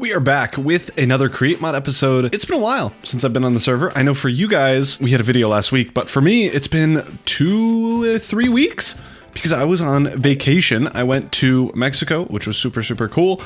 We are back with another Create Mod episode. It's been a while since I've been on the server. I know for you guys, we had a video last week, but for me, it's been 2-3 weeks because I was on vacation. I went to Mexico, which was super cool.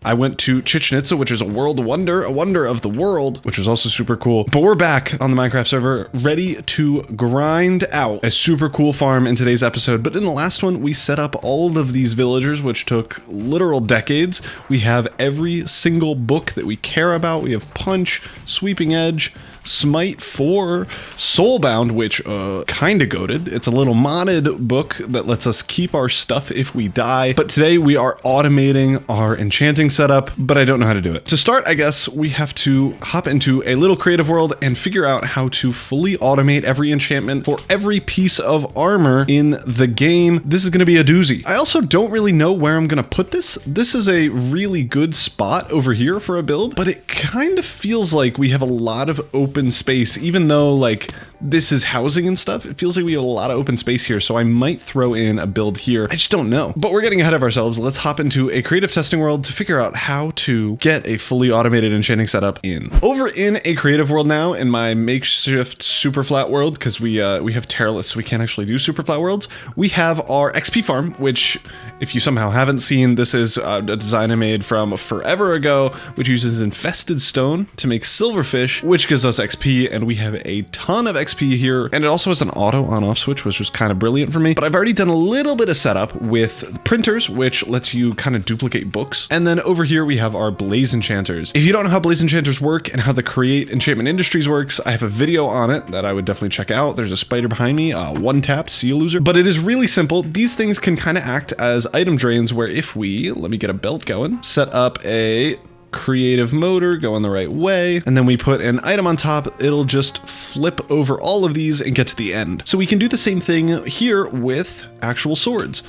I went to Chichen Itza, which is a world wonder, a wonder of the world, which was also super cool. But we're back on the Minecraft server, ready to grind out a super cool farm in today's episode. But in the last one, we set up all of these villagers, which took literal decades. We have every single book that we care about. We have Punch, Sweeping Edge, Smite 4, Soulbound, which kinda goated. It's a little modded book that lets us keep our stuff if we die. But today we are automating our enchanting setup, but I don't know how to do it. To start, I guess we have to hop into a little creative world and figure out how to fully automate every enchantment for every piece of armor in the game. This is gonna be a doozy. I also don't really know where I'm gonna put this. This is a really good spot over here for a build, but it kind of feels like we have a lot of open space, even though like this is housing and stuff. It feels like we have a lot of open space here, so I might throw in a build here. I just don't know. But we're getting ahead of ourselves. Let's hop into a creative testing world to figure out how to get a fully automated enchanting setup in. Over in a creative world now, in my makeshift super flat world, because we have Terralist, so we can't actually do super flat worlds. We have our XP farm, which if you somehow haven't seen, this is a design I made from forever ago, which uses infested stone to make silverfish, which gives us XP, and we have a ton of XP here, and it also has an auto on-off switch, which was kind of brilliant for me. But I've already done a little bit of setup with printers, which lets you kind of duplicate books. And then over here we have our Blaze Enchanters. If you don't know how Blaze Enchanters work and how the Create Enchantment Industries works, I have a video on it that I would definitely check out. There's a spider behind me, one tap, see a loser. But it is really simple. These things can kind of act as item drains, where if we, let me get a belt going, set up a creative motor going the right way, and then we put an item on top, it'll just flip over all of these and get to the end. So we can do the same thing here with actual swords.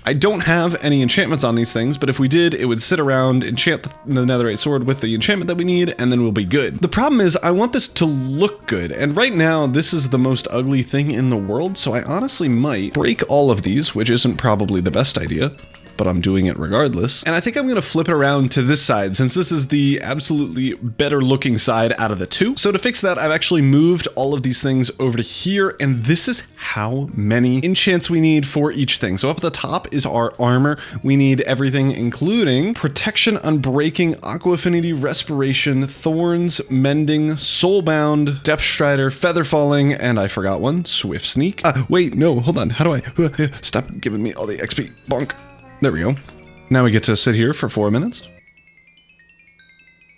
I don't have any enchantments on these things, but if we did, it would sit around, enchant the netherite sword with the enchantment that we need, and then we'll be good. The problem is I want this to look good, and right now this is the most ugly thing in the world, so I honestly might break all of these, which isn't probably the best idea, but I'm doing it regardless. And I think I'm gonna flip it around to this side, since this is the absolutely better looking side out of the two. So to fix that, I've actually moved all of these things over to here, and this is how many enchants we need for each thing. So up at the top is our armor. We need everything, including protection, unbreaking, aqua affinity, respiration, thorns, mending, soulbound, depth strider, feather falling, and I forgot one, swift sneak. Wait, no, hold on, how do I, stop giving me all the XP, bonk. There we go. Now we get to sit here for 4 minutes.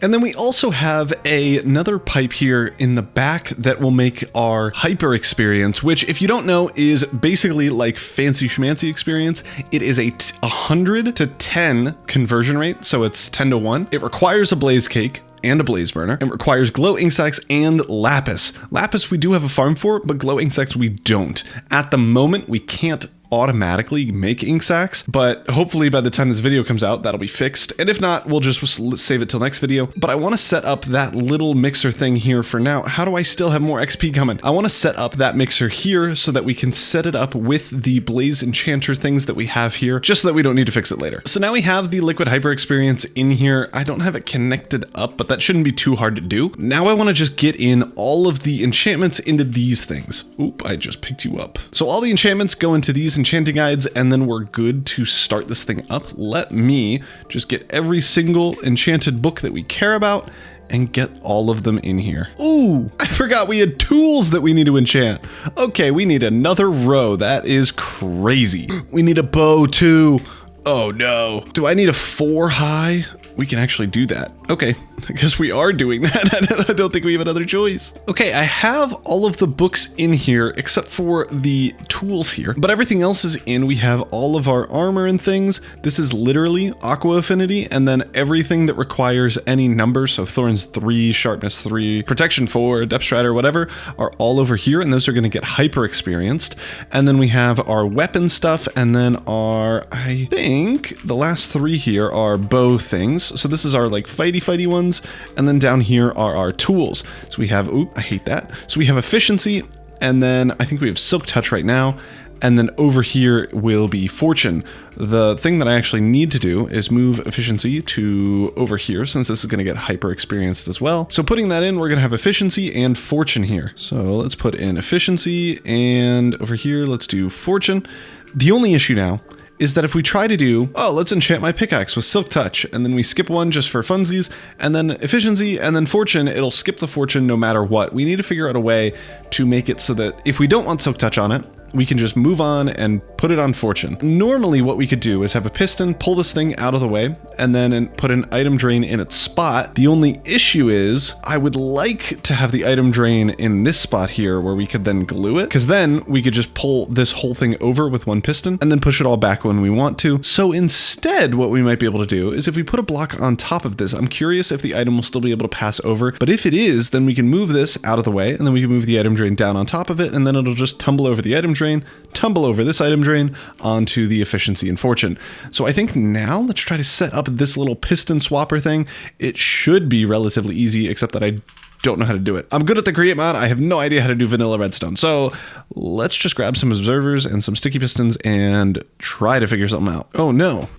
And then we also have another pipe here in the back that will make our hyper experience, which if you don't know is basically like fancy schmancy experience. It is a 100 to 10 conversion rate, so it's 10 to 1. It requires a blaze cake and a blaze burner. It requires glow ink sacks and lapis. Lapis we do have a farm for, but glow ink sacks we don't. At the moment, we can't automatically make ink sacks, but hopefully by the time this video comes out, that'll be fixed. And if not, we'll just save it till next video. But I want to set up that little mixer thing here for now. How do I still have more XP coming? I want to set up that mixer here so that we can set it up with the Blaze Enchanter things that we have here, just so that we don't need to fix it later. So now we have the Liquid Hyper Experience in here. I don't have it connected up, but that shouldn't be too hard to do. Now I want to just get in all of the enchantments into these things. Oop, I just picked you up. So all the enchantments go into these enchanting guides, and then we're good to start this thing up. Let me just get every single enchanted book that we care about and get all of them in here. Ooh, I forgot we had tools that we need to enchant. Okay, we need another row. That is crazy. We need a bow too. Oh no. Do I need a 4 high? We can actually do that. Okay, I guess we are doing that. I don't think we have another choice. Okay, I have all of the books in here except for the tools here, but everything else is in. We have all of our armor and things. This is literally aqua affinity, and then everything that requires any number, so thorns 3, sharpness 3, protection 4, depth strider, whatever, are all over here, and those are gonna get hyper experienced. And then we have our weapon stuff, and then our, I think the last 3 here are bow things. So this is our like fighty ones, and then down here are our tools. So we have, oop, I hate that. So we have efficiency, and then I think we have silk touch right now, And then over here will be fortune. The thing that I actually need to do is move efficiency to over here, since this is going to get hyper experienced as well. So putting that in, we're going to have efficiency and fortune here. So let's put in efficiency, and over here, let's do fortune. The only issue now is that if we try to do, oh, let's enchant my pickaxe with silk touch, and then we skip one just for funsies, and then efficiency, and then fortune, it'll skip the fortune no matter what. We need to figure out a way to make it so that if we don't want silk touch on it, we can just move on and put it on fortune. Normally what we could do is have a piston, pull this thing out of the way, and then put an item drain in its spot. The only issue is I would like to have the item drain in this spot here where we could then glue it, because then we could just pull this whole thing over with one piston and then push it all back when we want to. So instead, what we might be able to do is if we put a block on top of this, I'm curious if the item will still be able to pass over, but if it is, then we can move this out of the way, and then we can move the item drain down on top of it, and then it'll just tumble over the item drain, tumble over this item drain onto the efficiency and fortune. So I think now let's try to set up this little piston swapper thing. It should be relatively easy, except that I don't know how to do it. I'm good at the create mod. I have no idea how to do vanilla redstone. So let's just grab some observers and some sticky pistons and try to figure something out. Oh no,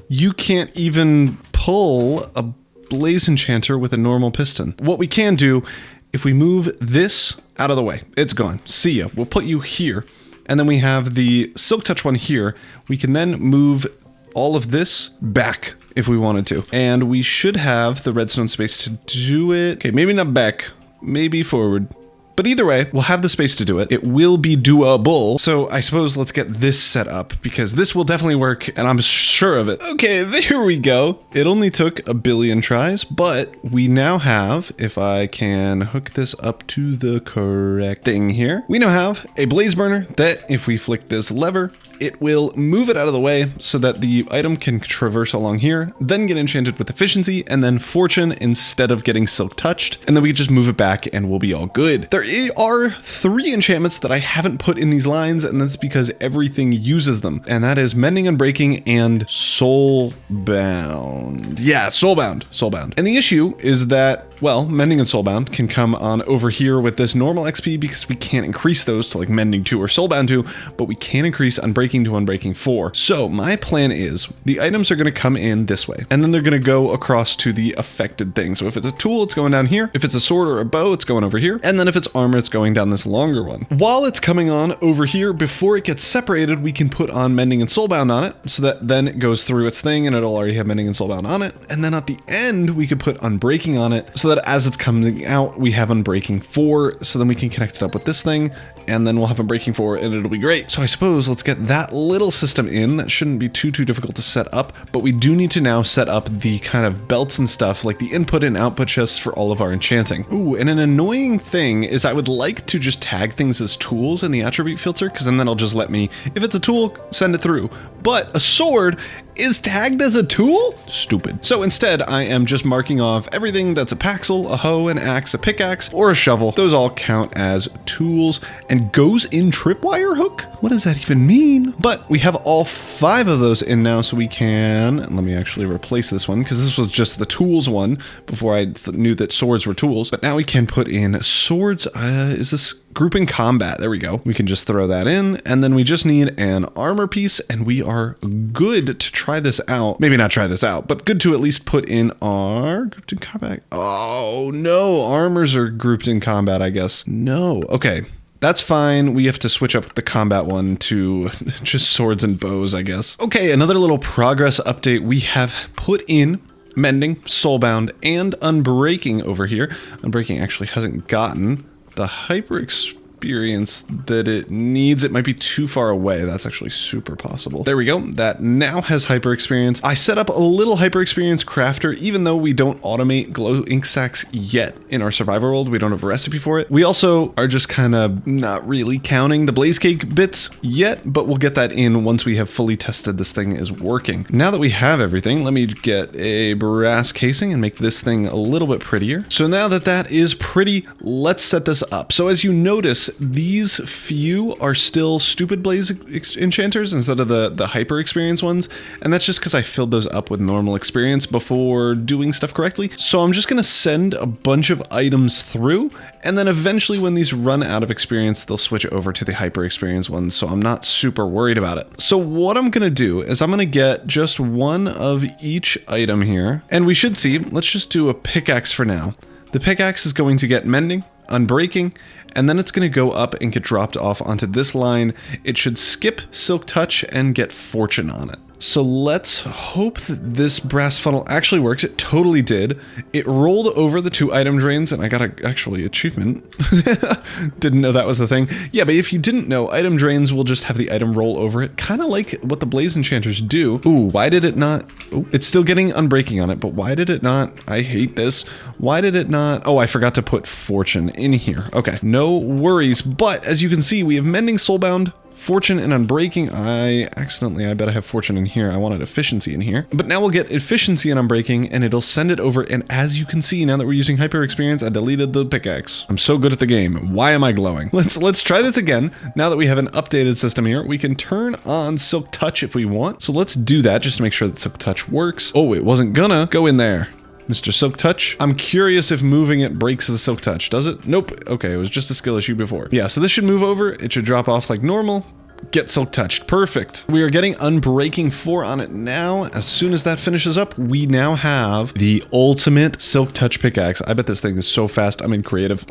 you can't even pull a blaze enchanter with a normal piston. What we can do, if we move this out of the way, it's gone. See ya. We'll put you here. And then we have the silk touch one here. We can then move all of this back if we wanted to. And we should have the redstone space to do it. Okay, maybe not back, maybe forward. But either way, we'll have the space to do it. It will be doable. So I suppose let's get this set up, because this will definitely work, and I'm sure of it. Okay, there we go. It only took a billion tries, but we now have, if I can hook this up to the correct thing here, we now have a blaze burner that if we flick this lever, it will move it out of the way so that the item can traverse along here, then get enchanted with efficiency and then fortune instead of getting silk touched. And then we just move it back and we'll be all good. There are 3 enchantments that I haven't put in these lines, and that's because everything uses them. And that is mending, unbreaking, and soulbound. Yeah, soulbound. And the issue is that, well, mending and soulbound can come on over here with this normal XP because we can't increase those to like mending 2 or soulbound 2, but we can increase unbreaking to unbreaking 4. So my plan is the items are going to come in this way, and then they're going to go across to the affected thing. So if it's a tool, it's going down here. If it's a sword or a bow, it's going over here. And then if it's armor, it's going down this longer one. While it's coming on over here, before it gets separated, we can put on mending and soulbound on it, so that then it goes through its thing and it'll already have mending and soulbound on it. And then at the end, we could put unbreaking on it, so that as it's coming out, we have unbreaking 4, so then we can connect it up with this thing, and then we'll have unbreaking 4 and it'll be great. So I suppose let's get that little system in. That shouldn't be too difficult to set up, but we do need to now set up the kind of belts and stuff, like the input and output chests for all of our enchanting. Ooh, and an annoying thing is I would like to just tag things as tools in the attribute filter, because then that'll just let me, if it's a tool, send it through. But a sword is tagged as a tool? Stupid. So instead, I am just marking off everything that's a paxel, a hoe, an axe, a pickaxe, or a shovel. Those all count as tools and goes in tripwire hook? What does that even mean? But we have all 5 of those in now, so we can, let me actually replace this one, because this was just the tools one before I knew that swords were tools. But now we can put in swords. Is this grouping combat? There we go. We can just throw that in, and then we just need an armor piece, and we are good to try this out. Maybe not try this out, but good to at least put in our grouped in combat. Oh no, armors are grouped in combat, I guess. No, okay. That's fine. We have to switch up the combat one to just swords and bows, I guess. Okay, another little progress update. We have put in mending, soulbound, and unbreaking over here. Unbreaking actually hasn't gotten the hyper experience that it needs. It might be too far away. That's actually super possible. There we go. That now has hyper experience. I set up a little hyper experience crafter, even though we don't automate glow ink sacks yet in our survival world. We don't have a recipe for it. We also are just kind of not really counting the blaze cake bits yet, but we'll get that in once we have fully tested this thing is working. Now that we have everything, let me get a brass casing and make this thing a little bit prettier. So now that that is pretty, let's set this up. So as you notice, these few are still stupid blaze enchanters instead of the hyper experience ones, and that's just because I filled those up with normal experience before doing stuff correctly. So I'm just gonna send a bunch of items through, and then eventually when these run out of experience, they'll switch over to the hyper experience ones, so I'm not super worried about it. So what I'm gonna do is I'm gonna get just one of each item here, and we should see, let's just do a pickaxe for now. The pickaxe is going to get mending, unbreaking, and then it's going to go up and get dropped off onto this line. It should skip Silk Touch and get Fortune on it. So let's hope that this brass funnel actually works. It totally did. It rolled over the 2 item drains, and I got a actually achievement. Didn't know that was the thing. Yeah, but if you didn't know, item drains will just have the item roll over it, kind of like what the blaze enchanters do. Ooh, why did it not? Ooh, it's still getting unbreaking on it, but why did it not? I hate this. Why did it not? Oh, I forgot to put Fortune in here. Okay, no worries. But as you can see, we have Mending, Soulbound, Fortune, and Unbreaking. I bet I have Fortune in here. I wanted Efficiency in here. But now we'll get Efficiency and Unbreaking, and it'll send it over. And as you can see, now that we're using Hyper Experience, I deleted the pickaxe. I'm so good at the game. Why am I glowing? Let's try this again. Now that we have an updated system here, we can turn on Silk Touch if we want. So let's do that just to make sure that Silk Touch works. Oh, it wasn't gonna go in there. Mr. Silk Touch. I'm curious if moving it breaks the Silk Touch. Does it? Nope. Okay, it was just a skill issue before. Yeah, so this should move over. It should drop off like normal. Get Silk Touched. Perfect. We are getting Unbreaking 4 on it now. As soon as that finishes up, we now have the ultimate Silk Touch pickaxe. I bet this thing is so fast. I'm in creative.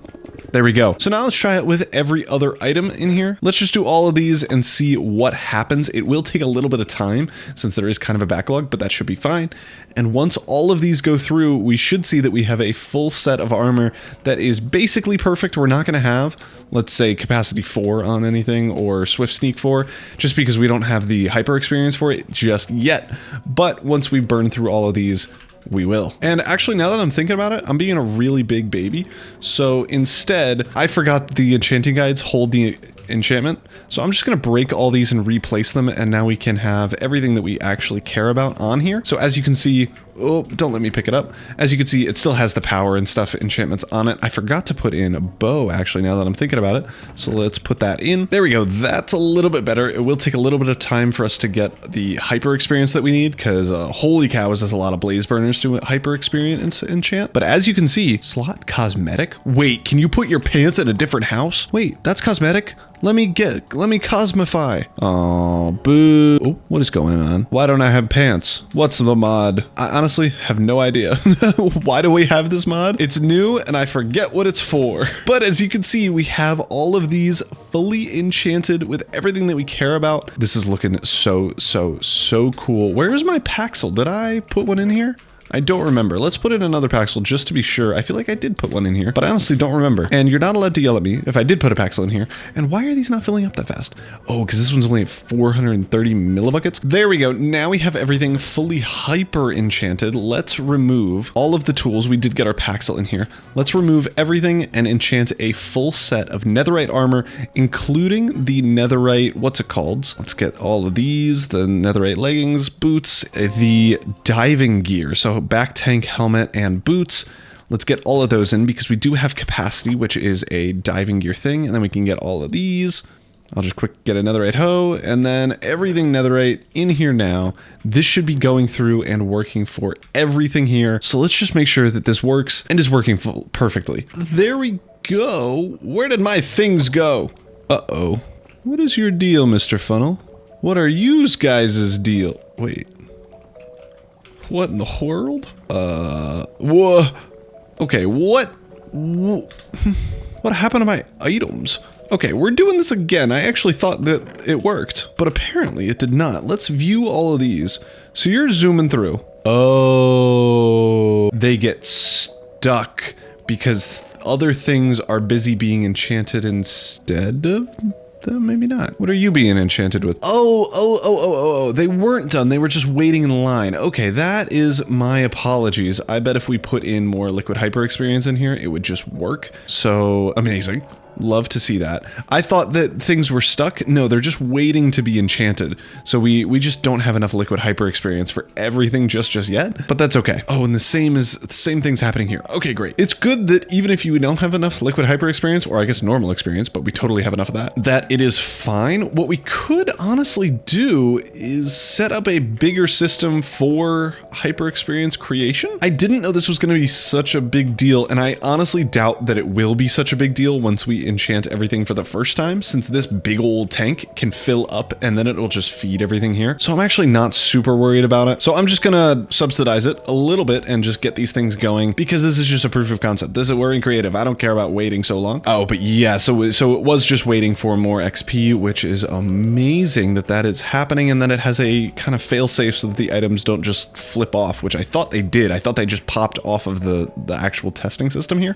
There we go. So now let's try it with every other item in here. Let's just do all of these and see what happens. It will take a little bit of time since there is kind of a backlog, but that should be fine. And once all of these go through, we should see that we have a full set of armor that is basically perfect. We're not going to have, let's say, capacity 4 on anything or swift sneak 4, just because we don't have the hyper experience for it just yet. But once we burn through all of these, we will. And actually, now that I'm thinking about it, I'm being a really big baby. So instead, I forgot the enchanting guides hold the enchantment. So I'm just going to break all these and replace them. And now we can have everything that we actually care about on here. So as you can see, oh, don't let me pick it up. As you can see, it still has the power and stuff, enchantments on it. I forgot to put in a bow, actually, now that I'm thinking about it. So let's put that in. There we go. That's a little bit better. It will take a little bit of time for us to get the hyper experience that we need, because holy cow, is this a lot of blaze burners to hyper experience enchant. But as you can see, slot cosmetic. Wait, can you put your pants in a different house? Wait, that's cosmetic. Let me cosmify. Oh, boo. Oh, what is going on? Why don't I have pants? What's the mod? I honestly have no idea. Why do we have this mod? It's new and I forget what it's for. But as you can see, we have all of these fully enchanted with everything that we care about. This is looking so cool. Where is my Paxel? Did I put one in here? I don't remember. Let's put in another Paxel just to be sure. I feel like I did put one in here, but I honestly don't remember. And you're not allowed to yell at me if I did put a Paxel in here. And why are these not filling up that fast? Oh, because this one's only at 430 millibuckets. There we go. Now we have everything fully hyper enchanted. Let's remove all of the tools. We did get our Paxel in here. Let's remove everything and enchant a full set of netherite armor, including the netherite, what's it called? Let's get all of these, the netherite leggings, boots, the diving gear. So back tank, helmet, and boots. Let's get all of those in because we do have capacity, which is a diving gear thing. And then we can get all of these. I'll just quick get a netherite hoe and then everything netherite in here now. This should be going through and working for everything here. So let's just make sure that this works and is working perfectly. There we go. Where did my things go? Uh-oh. What is your deal, Mr. Funnel? What are yous guys' deal? Wait. What in the world? Whoa. Okay, what? What happened to my items? Okay, we're doing this again. I actually thought that it worked, but apparently it did not. Let's view all of these. So you're zooming through. Oh, they get stuck because other things are busy being enchanted instead of maybe not. What are you being enchanted with? Oh, they weren't done. They were just waiting in line. Okay, that is my apologies. I bet if we put in more liquid hyper experience in here, it would just work. So amazing. Love to see that. I thought that things were stuck. No, they're just waiting to be enchanted. So we just don't have enough liquid hyper experience for everything just yet, but that's okay. Oh, and the same thing's happening here. Okay, great. It's good that even if you don't have enough liquid hyper experience, or I guess normal experience, but we totally have enough of that it is fine. What we could honestly do is set up a bigger system for hyper experience creation. I didn't know this was going to be such a big deal, and I honestly doubt that it will be such a big deal once we enchant everything for the first time, since this big old tank can fill up and then it'll just feed everything here. So I'm actually not super worried about it. So I'm just gonna subsidize it a little bit and just get these things going, because this is just a proof of concept. We're in creative. I don't care about waiting so long. Oh, but yeah, so it was just waiting for more XP, which is amazing that is happening, and then it has a kind of fail safe so that the items don't just flip off, which I thought they did. I thought they just popped off of the actual testing system here,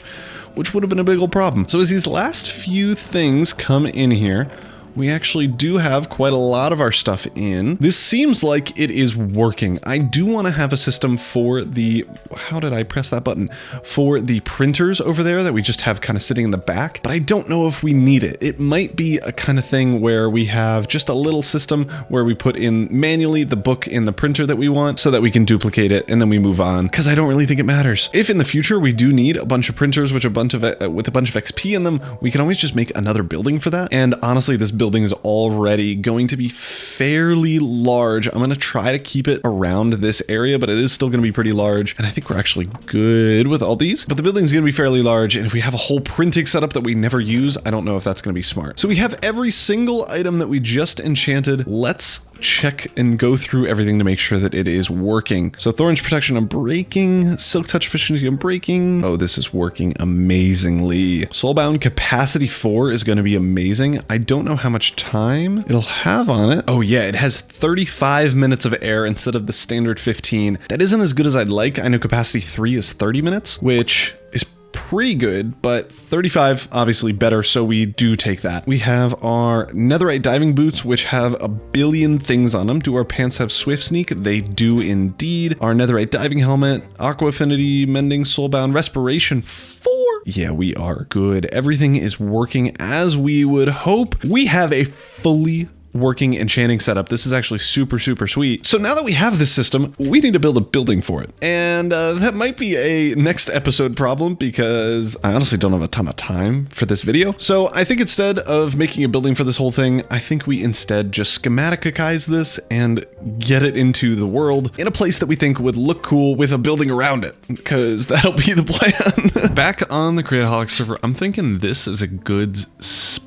which would have been a big old problem. So as these last few things come in here, we actually do have quite a lot of our stuff in. This seems like it is working. I do want to have a system for the, how did I press that button? For the printers over there that we just have kind of sitting in the back, but I don't know if we need it. It might be a kind of thing where we have just a little system where we put in manually the book in the printer that we want so that we can duplicate it and then we move on, because I don't really think it matters. If in the future we do need a bunch of printers with a bunch of XP in them, we can always just make another building for that. And honestly, this building is already going to be fairly large. I'm going to try to keep it around this area, but it is still going to be pretty large. And I think we're actually good with all these, but the building's going to be fairly large. And if we have a whole printing setup that we never use, I don't know if that's going to be smart. So we have every single item that we just enchanted. Let's check and go through everything to make sure that it is working. So Thorns Protection, I'm breaking. Silk Touch Efficiency, I'm breaking. Oh, this is working amazingly. Soulbound Capacity 4 is going to be amazing. I don't know how much time it'll have on it. Oh yeah, it has 35 minutes of air instead of the standard 15. That isn't as good as I'd like. I know Capacity 3 is 30 minutes, which is pretty good, but 35 obviously better, so we do take that. We have our netherite diving boots, which have a billion things on them. Do our pants have swift sneak? They do indeed. Our netherite diving helmet, aqua affinity, mending, soulbound, respiration 4. Yeah, we are good. Everything is working as we would hope. We have a fully working enchanting setup. This is actually super sweet. So now that we have this system, we need to build a building for it. And that might be a next episode problem, because I honestly don't have a ton of time for this video. So I think instead of making a building for this whole thing, I think we instead just schematicize this and get it into the world in a place that we think would look cool with a building around it, because that'll be the plan. Back on the Create-O-Holics server, I'm thinking this is a good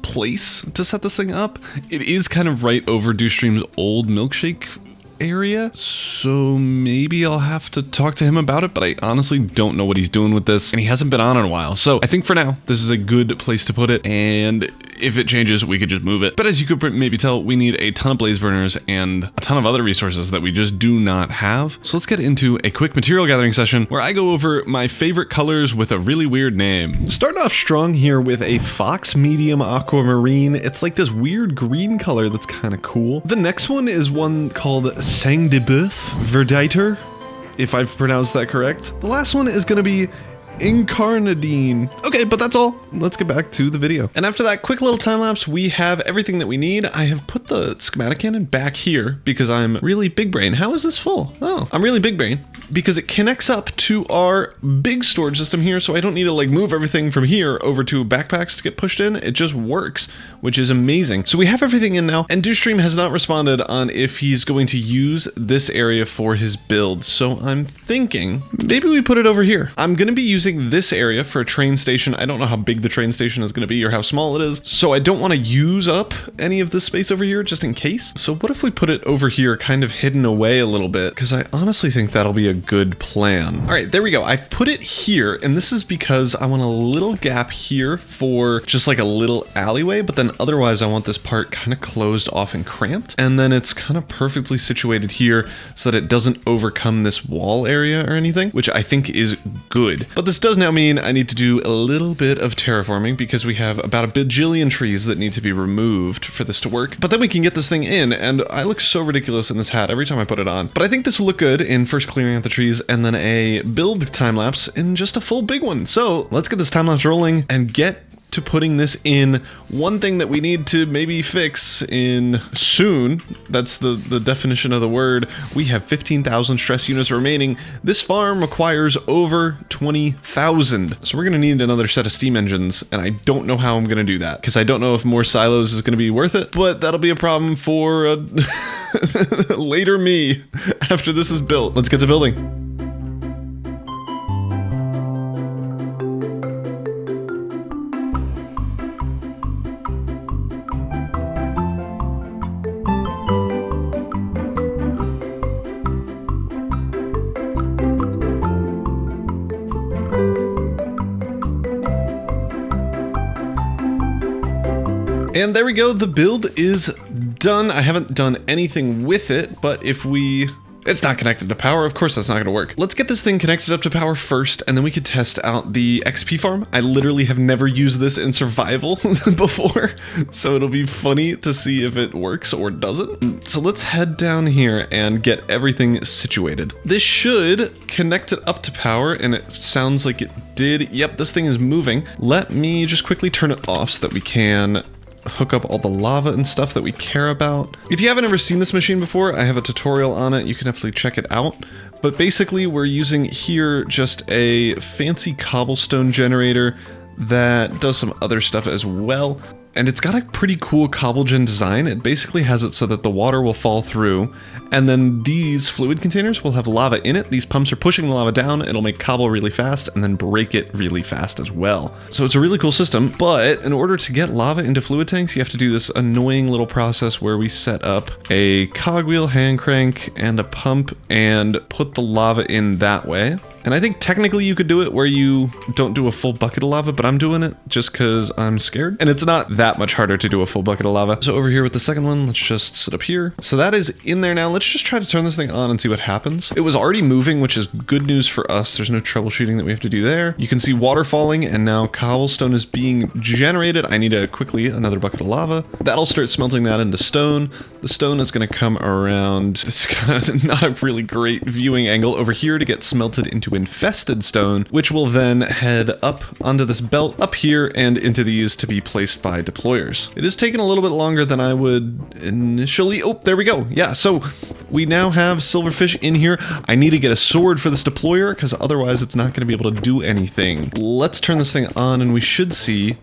place to set this thing up. It is kind of right over Dewstream's old milkshake area, so maybe I'll have to talk to him about it, but I honestly don't know what he's doing with this, and he hasn't been on in a while. So I think for now, this is a good place to put it, and if it changes, we could just move it. But as you could maybe tell, we need a ton of blaze burners and a ton of other resources that we just do not have. So let's get into a quick material gathering session where I go over my favorite colors with a really weird name. Starting off strong here with a fox medium aquamarine. It's like this weird green color that's kind of cool. The next one is one called Sang de Boeuf Verditer, if I've pronounced that correct. The last one is going to be Incarnadine. Okay, but that's all. Let's get back to the video. And after that quick little time lapse, we have everything that we need. I have put the schematic cannon back here because I'm really big brain. How is this full? Oh, I'm really big brain because it connects up to our big storage system here. So I don't need to like move everything from here over to backpacks to get pushed in. It just works, which is amazing. So we have everything in now, and Dewstream has not responded on if he's going to use this area for his build. So I'm thinking maybe we put it over here. I'm going to be using this area for a train station. I don't know how big the train station is going to be or how small it is, so I don't want to use up any of this space over here just in case. So what if we put it over here kind of hidden away a little bit, because I honestly think that'll be a good plan. All right, there we go. I've put it here, and this is because I want a little gap here for just like a little alleyway, but then otherwise I want this part kind of closed off and cramped, and then it's kind of perfectly situated here so that it doesn't overcome this wall area or anything, which I think is good. But this does now mean I need to do a little bit of terraforming because we have about a bajillion trees that need to be removed for this to work. But then we can get this thing in, and I look so ridiculous in this hat every time I put it on. But I think this will look good in first clearing out the trees and then a build time lapse in just a full big one. So let's get this time lapse rolling and get to putting this in. One thing that we need to maybe fix in soon, that's the definition of the word, we have 15,000 stress units remaining. This farm requires over 20,000. So we're gonna need another set of steam engines, and I don't know how I'm gonna do that, because I don't know if more silos is gonna be worth it, but that'll be a problem for later me after this is built. Let's get to building. And there we go, the build is done. I haven't done anything with it, but it's not connected to power. Of course, that's not gonna work. Let's get this thing connected up to power first, and then we could test out the XP farm. I literally have never used this in survival before, so it'll be funny to see if it works or doesn't. So let's head down here and get everything situated. This should connect it up to power, and it sounds like it did. Yep, this thing is moving. Let me just quickly turn it off so that we can hook up all the lava and stuff that we care about. If you haven't ever seen this machine before, I have a tutorial on it. You can definitely check it out. But basically, we're using here just a fancy cobblestone generator that does some other stuff as well. And it's got a pretty cool cobblegen design. It basically has it so that the water will fall through, and then these fluid containers will have lava in it. These pumps are pushing the lava down. It'll make cobble really fast and then break it really fast as well. So it's a really cool system, but in order to get lava into fluid tanks, you have to do this annoying little process where we set up a cogwheel, hand crank, and a pump and put the lava in that way. And I think technically you could do it where you don't do a full bucket of lava, but I'm doing it just because I'm scared. And it's not that much harder to do a full bucket of lava. So over here with the second one, let's just sit up here. So that is in there now. Let's just try to turn this thing on and see what happens. It was already moving, which is good news for us. There's no troubleshooting that we have to do there. You can see water falling, and now cobblestone is being generated. I need quickly another bucket of lava. That'll start smelting that into stone. The stone is going to come around. It's got not a really great viewing angle over here to get smelted into infested stone, which will then head up onto this belt up here and into these to be placed by deployers. It is taking a little bit longer than I would initially. Oh, there we go. Yeah, so we now have silverfish in here. I need to get a sword for this deployer because otherwise it's not going to be able to do anything. Let's turn this thing on and we should see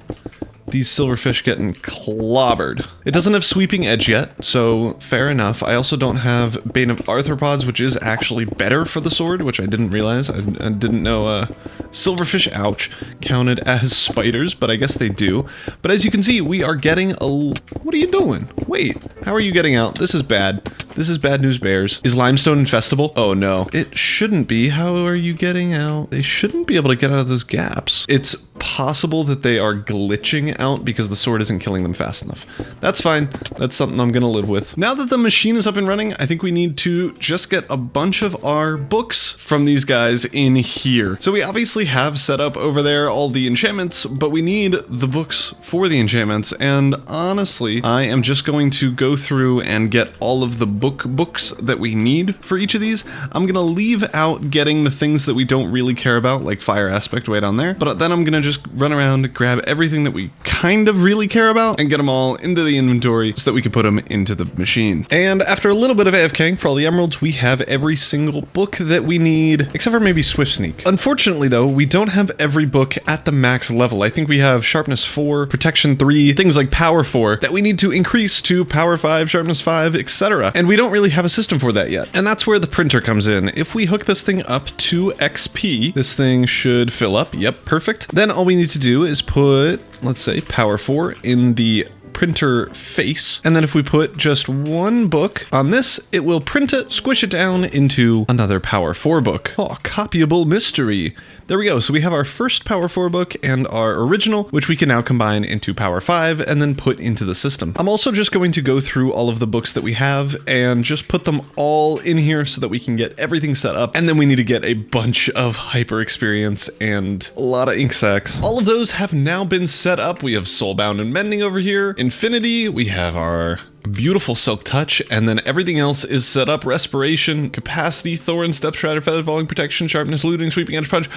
these silverfish getting clobbered. It doesn't have sweeping edge yet, so fair enough. I also don't have Bane of Arthropods, which is actually better for the sword, which I didn't realize. I didn't know silverfish, ouch, counted as spiders, but I guess they do. But as you can see, we are getting a... What are you doing? Wait, how are you getting out? This is bad. This is bad news, bears. Is limestone infestable? Oh no. It shouldn't be. How are you getting out? They shouldn't be able to get out of those gaps. It's possible that they are glitching out because the sword isn't killing them fast enough. That's fine. That's something I'm gonna live with. Now that the machine is up and running, I think we need to just get a bunch of our books from these guys in here. So we obviously have set up over there all the enchantments, but we need the books for the enchantments. And honestly, I am just going to go through and get all of the books that we need for each of these. I'm gonna leave out getting the things that we don't really care about, like fire aspect way down there, but then I'm gonna just run around, grab everything that we kind of really care about, and get them all into the inventory so that we can put them into the machine. And after a little bit of AFKing for all the emeralds, we have every single book that we need, except for maybe Swift Sneak. Unfortunately though, we don't have every book at the max level. I think we have Sharpness 4, Protection 3, things like Power 4 that we need to increase to Power 5, Sharpness 5, etc. And we don't really have a system for that yet. And that's where the printer comes in. If we hook this thing up to XP, this thing should fill up. Yep, perfect. Then all we need to do is put, let's say, Power 4 in the printer face, and then if we put just one book on this, it will print it, squish it down into another Power 4 book. Oh, copyable mystery. There we go. So we have our first Power 4 book and our original, which we can now combine into Power 5 and then put into the system. I'm also just going to go through all of the books that we have and just put them all in here so that we can get everything set up. And then we need to get a bunch of hyper experience and a lot of ink sacks. All of those have now been set up. We have Soulbound and Mending over here. Infinity, we have our beautiful Silk Touch, and then everything else is set up. Respiration, Capacity, Thorn, Step Strider, Feather Falling, Protection, Sharpness, Looting, Sweeping Edge Punch,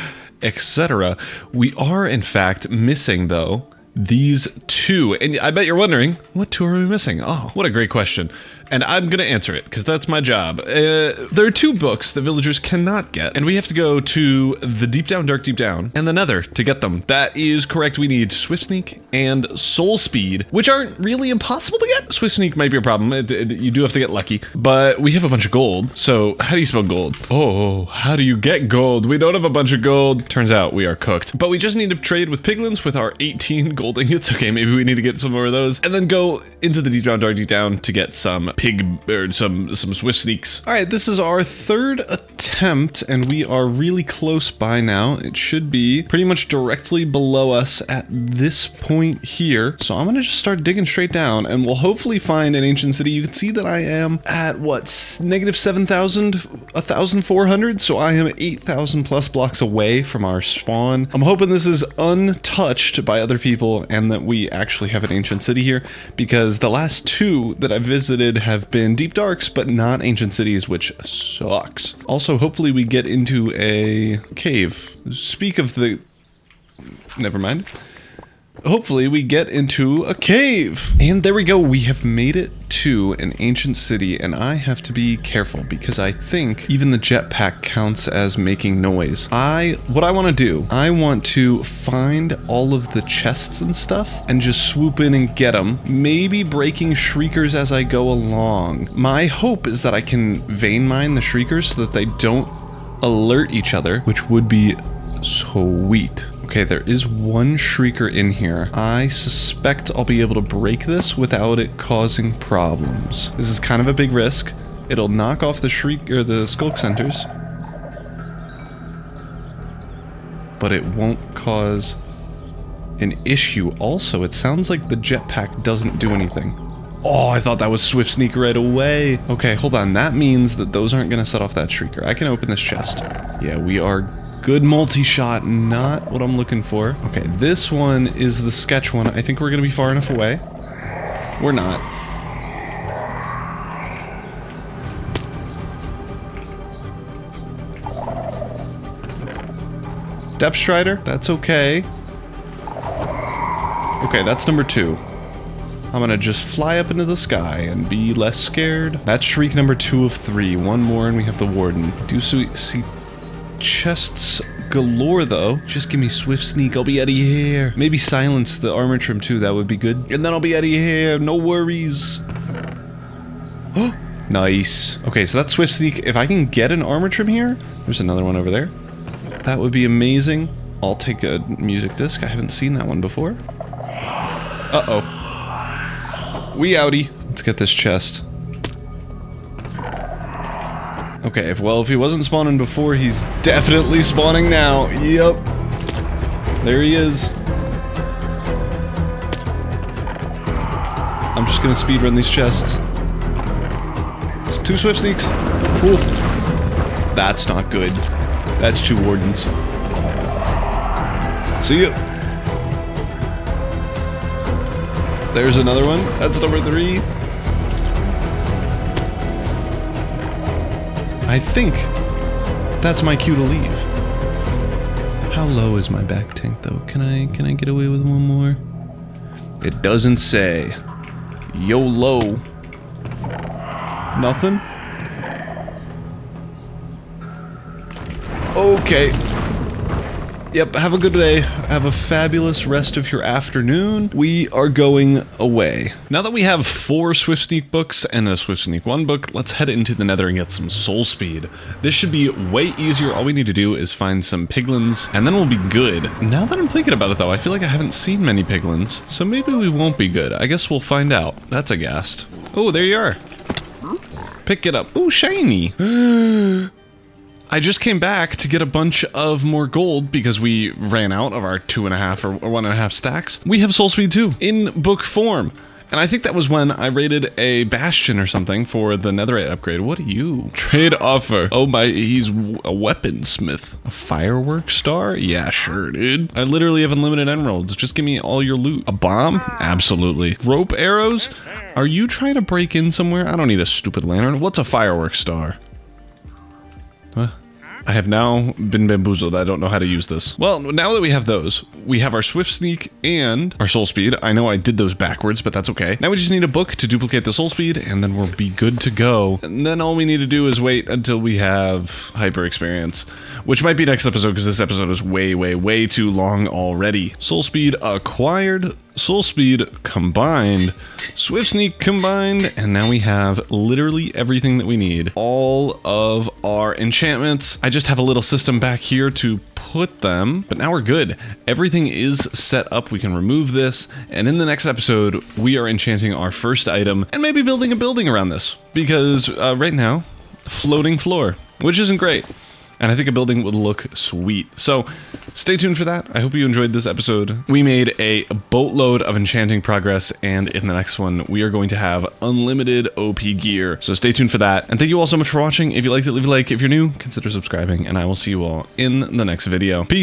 etc. We are in fact missing though these two. And I bet you're wondering, what two are we missing? Oh, what a great question. And I'm going to answer it because that's my job. There are two books that villagers cannot get, and we have to go to the Deep Down, Dark Deep Down, and the Nether to get them. That is correct. We need Swift Sneak and Soul Speed, which aren't really impossible to get. Swift Sneak might be a problem. You do have to get lucky, but we have a bunch of gold. So how do you spell gold? Oh, how do you get gold? We don't have a bunch of gold. Turns out we are cooked, but we just need to trade with piglins with our 18 gold ingots. Okay, maybe we need to get some more of those, and then go into the Deep Down, Dark Deep Down to get some some Swift Sneaks. All right, this is our third attempt, and we are really close by now. It should be pretty much directly below us at this point here. So I'm gonna just start digging straight down, and we'll hopefully find an ancient city. You can see that I am at what, negative 7,000, 1,400. So I am 8,000 plus blocks away from our spawn. I'm hoping this is untouched by other people and that we actually have an ancient city here, because the last two that I visited have been deep darks, but not ancient cities, which sucks. Also, hopefully we get into a cave. Speak of the... Never mind. Hopefully we get into a cave. And there we go. We have made it to an ancient city, and I have to be careful because I think even the jetpack counts as making noise. What I want to do, I want to find all of the chests and stuff and just swoop in and get them, maybe breaking shriekers as I go along. My hope is that I can vein mine the shriekers so that they don't alert each other, which would be sweet. Okay, there is one shrieker in here. I suspect I'll be able to break this without it causing problems. This is kind of a big risk. It'll knock off the shriek or the skulk centers, but it won't cause an issue. Also, it sounds like the jetpack doesn't do anything. Oh, I thought that was Swift Sneak right away. Okay, hold on. That means that those aren't going to set off that shrieker. I can open this chest. Yeah, we are good multi-shot, not what I'm looking for. Okay, this one is the sketch one. I think we're gonna be far enough away. We're not. Depth Strider, that's okay. Okay, that's number 2. I'm gonna just fly up into the sky and be less scared. That's shriek number 2 of 3. One more and we have the warden. Do see chests galore though. Just give me Swift Sneak, I'll be out of here. Maybe silence the armor trim too, that would be good. And then I'll be out of here, no worries. Oh, nice. Okay, so that's Swift Sneak. If I can get an armor trim here, there's another one over there. That would be amazing. I'll take a music disc, I haven't seen that one before. Uh-oh. We outie. Let's get this chest. Okay, if he wasn't spawning before, he's definitely spawning now. Yep. There he is. I'm just gonna speedrun these chests. There's 2 Swift Sneaks. Ooh. That's not good. That's 2 wardens. See ya. There's another one. That's number 3. I think that's my cue to leave. How low is my back tank though? Can I get away with one more? It doesn't say. YOLO. Nothing? Okay. Yep, have a good day. Have a fabulous rest of your afternoon. We are going away. Now that we have 4 Swift Sneak books and a Swift Sneak 1 book, let's head into the Nether and get some soul speed. This should be way easier. All we need to do is find some piglins, and then we'll be good. Now that I'm thinking about it though, I feel like I haven't seen many piglins, so maybe we won't be good. I guess we'll find out. That's a ghast. Oh, there you are. Pick it up. Oh, shiny. I just came back to get a bunch of more gold because we ran out of our 2.5 or 1.5 stacks. We have soul speed 2 in book form. And I think that was when I raided a bastion or something for the netherite upgrade. What are you? Trade offer. Oh my, he's a weaponsmith. A firework star? Yeah, sure, dude. I literally have unlimited emeralds. Just give me all your loot. A bomb? Absolutely. Rope arrows? Are you trying to break in somewhere? I don't need a stupid lantern. What's a firework star? What? I have now been bamboozled. I don't know how to use this. Well, now that we have those, we have our swift sneak and our soul speed. I know I did those backwards, but that's okay. Now we just need a book to duplicate the soul speed, and then we'll be good to go. And then all we need to do is wait until we have hyper experience, which might be next episode because this episode is way too long already. Soul speed acquired, soul speed combined, swift sneak combined, and now we have literally everything that we need. All of our enchantments. I just have a little system back here to put them, but now we're good. Everything is set up. We can remove this, and in the next episode we are enchanting our first item and maybe building a building around this, because right now, floating floor, which isn't great. And I think a building would look sweet. So stay tuned for that. I hope you enjoyed this episode. We made a boatload of enchanting progress, and in the next one, we are going to have unlimited OP gear. So stay tuned for that. And thank you all so much for watching. If you liked it, leave a like. If you're new, consider subscribing, and I will see you all in the next video. Peace.